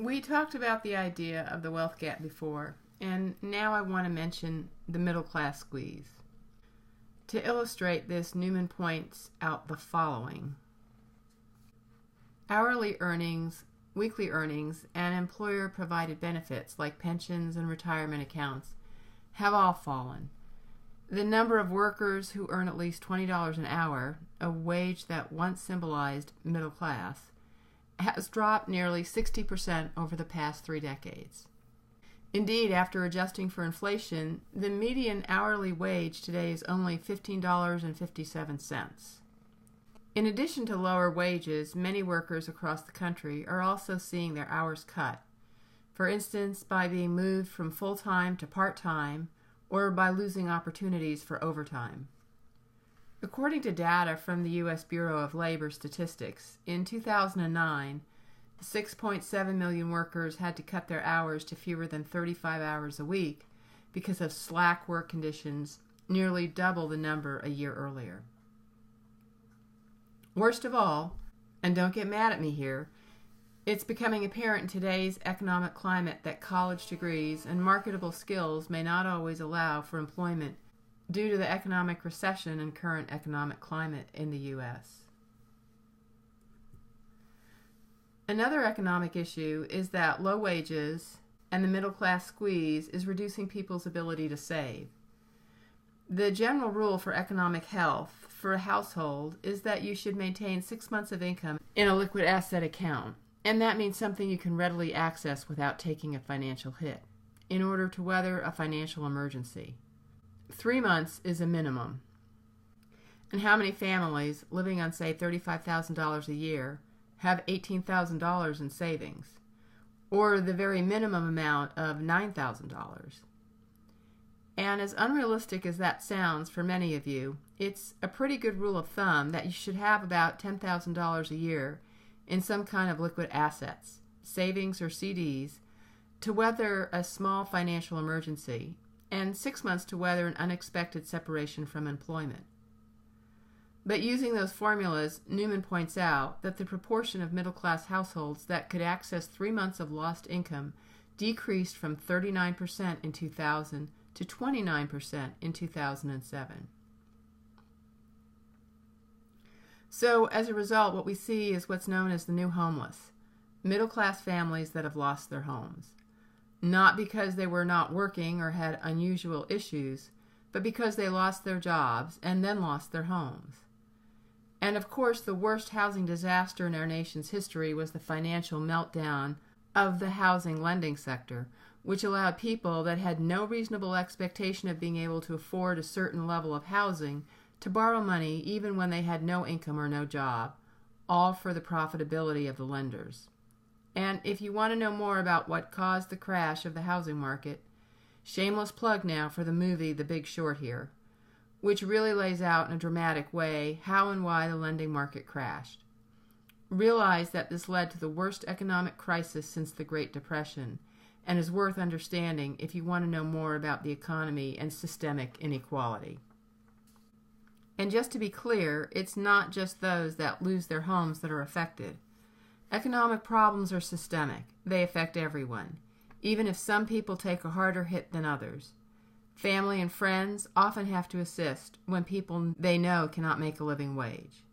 We talked about the idea of the wealth gap before, and now I want to mention the middle class squeeze. To illustrate this, Newman points out the following. Hourly earnings, weekly earnings, and employer-provided benefits like pensions and retirement accounts have all fallen. The number of workers who earn at least $20 an hour, a wage that once symbolized middle class, has dropped nearly 60% over the past 3 decades. Indeed, after adjusting for inflation, the median hourly wage today is only $15.57. In addition to lower wages, many workers across the country are also seeing their hours cut, for instance, by being moved from full-time to part-time or by losing opportunities for overtime. According to data from the U.S. Bureau of Labor Statistics, in 2009, 6.7 million workers had to cut their hours to fewer than 35 hours a week because of slack work conditions, nearly double the number a year earlier. Worst of all, and don't get mad at me here, it's becoming apparent in today's economic climate that college degrees and marketable skills may not always allow for employment due to the economic recession and current economic climate in the U.S. Another economic issue is that low wages and the middle class squeeze is reducing people's ability to save. The general rule for economic health for a household is that you should maintain 6 months of income in a liquid asset account, and that means something you can readily access without taking a financial hit, in order to weather a financial emergency. 3 months is a minimum. And how many families living on, say, $35,000 a year have $18,000 in savings, or the very minimum amount of $9,000? And as unrealistic as that sounds for many of you, it's a pretty good rule of thumb that you should have about $10,000 a year in some kind of liquid assets, savings or CDs, to weather a small financial emergency, and 6 months to weather an unexpected separation from employment. But using those formulas, Newman points out that the proportion of middle-class households that could access 3 months of lost income decreased from 39% in 2000 to 29% in 2007. So, as a result, what we see is what's known as the new homeless, middle-class families that have lost their homes. Not because they were not working or had unusual issues, but because they lost their jobs and then lost their homes. And of course, the worst housing disaster in our nation's history was the financial meltdown of the housing lending sector, which allowed people that had no reasonable expectation of being able to afford a certain level of housing to borrow money even when they had no income or no job, all for the profitability of the lenders. And if you want to know more about what caused the crash of the housing market, shameless plug now for the movie The Big Short here, which really lays out in a dramatic way how and why the lending market crashed. Realize that this led to the worst economic crisis since the Great Depression, and is worth understanding if you want to know more about the economy and systemic inequality. And just to be clear, it's not just those that lose their homes that are affected. Economic problems are systemic. They affect everyone, even if some people take a harder hit than others. Family and friends often have to assist when people they know cannot make a living wage.